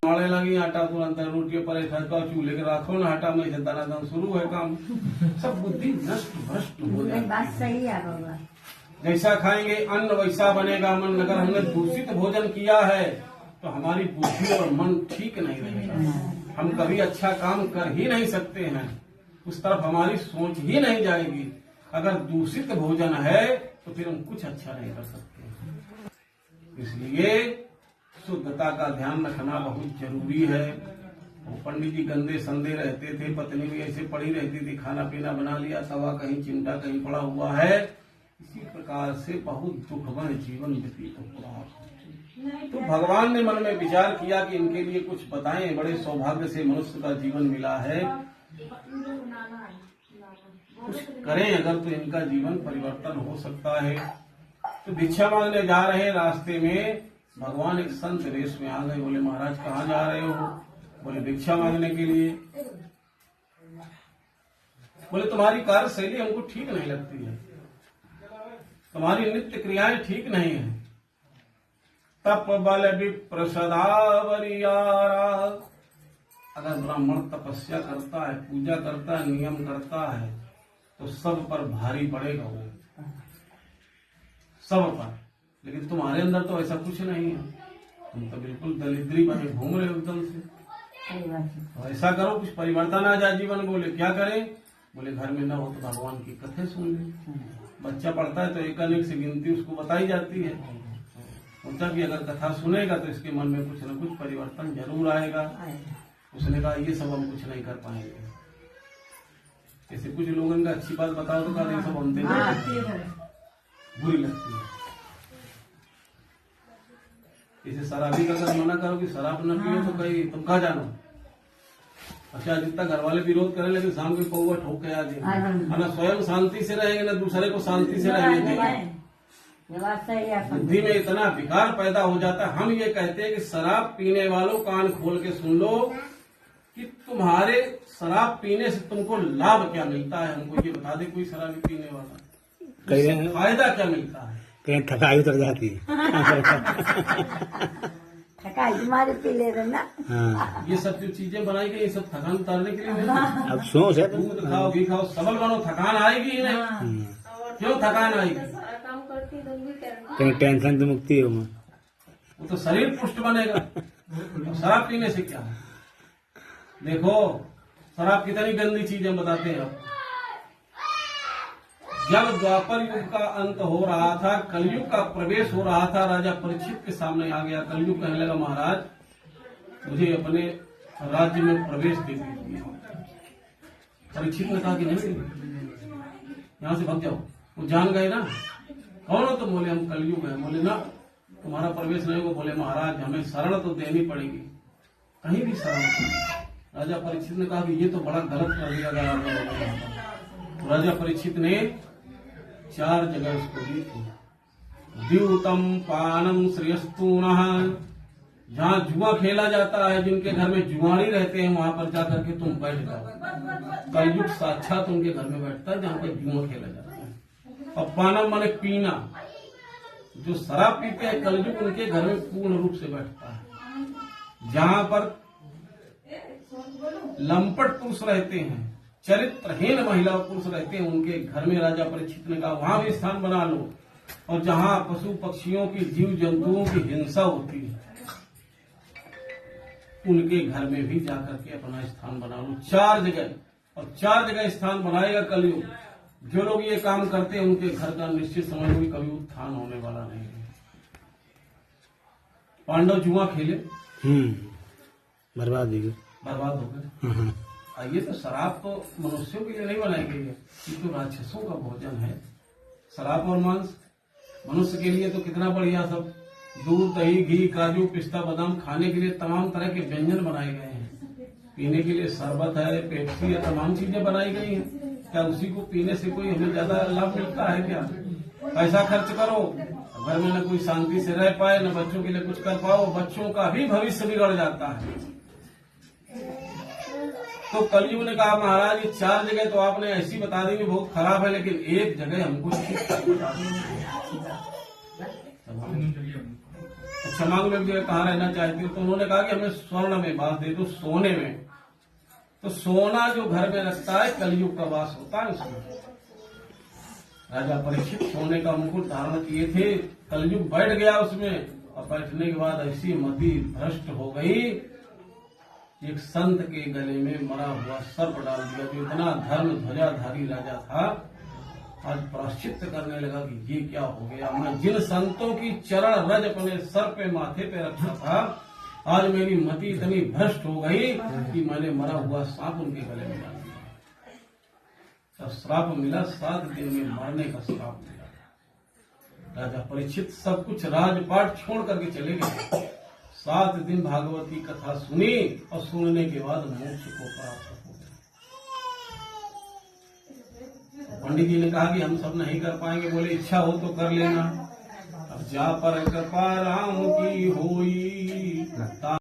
मारे लगी आटा तुरंत रोटी पर ठड़का चूल्हे के राखो ना आटा में से दनादन शुरू है काम। सब बुद्धि नष्ट भ्रष्ट हो जाती है। बात सही है बाबा। जैसा खाएंगे अन्न वैसा बनेगा मन। अगर हमने दूषित भोजन किया है तो हमारी बुद्धि और मन ठीक नहीं रहेगा। हम कभी अच्छा काम कर ही नहीं सकते हैं, उस तरफ हमारी सोच ही नहीं जाएगी। अगर दूषित भोजन है तो फिर हम कुछ अच्छा नहीं कर सकते। इसलिए शुद्धता का ध्यान रखना बहुत जरूरी है। वो पंडित जी गंदे संदे रहते थे, पत्नी भी ऐसे पड़ी रहती थी, खाना पीना बना लिया, तवा कहीं चिमटा कहीं पड़ा हुआ है। इसी प्रकार से बहुत दुखमय जीवन व्यतीत हो रहा है। तो भगवान ने मन में विचार किया कि इनके लिए कुछ बताएं। बड़े सौभाग्य से मनुष्य का जीवन मिला है, कुछ करें अगर तो इनका जीवन परिवर्तन हो सकता है। तो भिक्षा मांगने जा रहे हैं, रास्ते में भगवान एक संत वेश में आ गए। बोले महाराज कहाँ जा रहे हो? बोले भिक्षा मांगने के लिए। बोले तुम्हारी कार्यशैली हमको ठीक नहीं लगती है, तुम्हारी नित्य क्रियाएं ठीक नहीं है। तप बल विप्र सदावरियारा। अगर ब्राह्मण तपस्या करता है, पूजा करता है, नियम करता है तो सब पर भारी पड़ेगा वो, सब पर। लेकिन तुम्हारे अंदर तो ऐसा कुछ नहीं है, तुम तो बिल्कुल दरिद्री बने घूम रहे हो एकदम से। तो ऐसा करो कुछ परिवर्तन आ जाए जीवन। बोले क्या करें? बोले घर में न हो तो भगवान की कथा सुन ले। बच्चा पढ़ता है तो एक अनेक से गिनती उसको बताई जाती है। सोचा कि अगर कथा सुनेगा तो इसके मन में कुछ न कुछ परिवर्तन जरूर आएगा। उसने कहा ये सब हम कुछ नहीं कर पाएंगे। जैसे कुछ लोगों का अच्छी बात बताओ तो कहा ये सब हमसे बुरी लगती है। जैसे शराबी का अगर मना करो कि शराब न पियो तो कहीं तुम कहाँ जानो। अच्छा जितना घर वाले विरोध करें लेकिन शाम के पौवा ठोक के आ जाए ना, स्वयं शांति से रहेंगे ना दूसरे को शांति से रहेंगे। बुद्धि में इतना विकार पैदा हो जाता है। हम ये कहते हैं कि शराब पीने वालों कान खोल के सुन लो कि तुम्हारे शराब पीने से तुमको लाभ क्या मिलता है। हमको ये बता दे कोई शराबी पीने वाला फायदा क्या मिलता है। कहीं थकाई उतर जाती है। थकाई तुम्हारे पी ले रहे ना। हाँ। ये सब जो चीजें बनाई गई ये सब थकान उतारने के लिए। अब सोच है दूध खाओ घी खाओ सबल बनो, थकान आएगी ही नहीं। क्यों थकान आएगी? कहीं टेंशन तो मुक्ति हो। वो तो शरीर पुष्ट बनेगा। शराब पीने से क्या है? देखो शराब कितनी गंदी चीज हम बताते हैं आपको। जब द्वापर युग का अंत हो रहा था, कलयुग का प्रवेश हो रहा था, राजा परीक्षित के सामने आ गया। कलयुग कहने लगा महाराज मुझे अपने राज्य में प्रवेश दे दीजिए। परीक्षित ने कहा कि नहीं यहाँ से भाग जाओ। वो जान गए ना कौन हो तुम? बोले हम कलयुग है। बोले ना तुम्हारा प्रवेश नहीं होगा। बोले महाराज हमें शरण तो देनी पड़ेगी, कहीं भी शरण। राजा परीक्षित ने कहा कि ये तो बड़ा गलत कर दिया गया। राजा परीक्षित ने 4 जगह उसको दी थी। द्यूतम पानम श्रेयस्तूणः, जहाँ जुआ खेला जाता है, जिनके घर में जुआरी रहते हैं वहां पर जाकर के तुम बैठ जाओ। कलयुग साक्षात उनके घर में बैठता है जहाँ पर जुआ खेला जाता है। और पानम माने पीना, जो शराब पीते हैं कलयुग उनके घर में पूर्ण रूप से बैठता है। जहाँ पर लंपट पुरुष रहते हैं, चरित्रहीन महिला पुरुष रहते हैं, उनके घर में राजा परीक्षित ने कहा वहां भी स्थान बना लो। और जहाँ पशु पक्षियों की जीव जंतुओं की हिंसा होती है उनके घर में भी जाकर के अपना स्थान बना लो। 4 जगह, और 4 जगह स्थान बनाएगा कलयुग। जो लोग ये काम करते हैं उनके घर का निश्चित समय में कभी उत्थान होने वाला नहीं है। पांडव जुआ खेले, बर्बाद हो गए। ये तो शराब तो मनुष्यों के लिए नहीं बनाई गई है, ये तो राक्षसों का भोजन है। शराब और मांस मनुष्य के लिए तो कितना बढ़िया सब दूध दही घी काजू पिस्ता बादाम खाने के लिए तमाम तरह के व्यंजन बनाए गए हैं। पीने के लिए शरबत है, पेप्सी है, तमाम चीजें बनाई गई हैं। क्या उसी को पीने से कोई हमें ज्यादा लाभ मिलता है क्या? पैसा खर्च करो, घर में न कोई शांति से रह पाए, न बच्चों के लिए कुछ कर पाओ, बच्चों का भी भविष्य बिगड़ जाता है। तो कलयुग ने कहा महाराज ये 4 जगह तो आपने ऐसी बता दी बहुत खराब है, लेकिन एक जगह हमको ठीक बता दी। अच्छा मांग लो एक जगह कहाँ रहना चाहती हो, तो उन्होंने कहा कि हमें स्वर्ण में वास दे दो, सोने में। तो सोना जो घर में रखता है कलयुग का वास होता है उसमें। राजा परीक्षित सोने का मुकुट धारण किए थे, कलयुग बैठ गया उसमें, और बैठने के बाद ऐसी मति भ्रष्ट हो गई, एक संत के गले में मरा हुआ सर्प डाल दिया। जो इतना धर्म ध्वजाधारी राजा था, आज प्रायश्चित करने लगा कि ये क्या हो गया, मैं जिन संतों की चरण रज अपने सर पे माथे पे रखा था, आज मेरी मति इतनी भ्रष्ट हो गई कि मैंने मरा हुआ सांप उनके गले में डाल दिया। तब श्राप मिला, 7 दिन में मरने का श्राप मिला। राजा परीक्षित सब कुछ राजपाट छोड़ करके चले गए। 7 दिन भागवती कथा सुनी और सुनने के बाद मोक्ष को प्राप्त हो गए। पंडित जी ने कहा कि हम सब नहीं कर पाएंगे, बोले इच्छा हो तो कर लेना। अब जा पर कृपा राम की होई।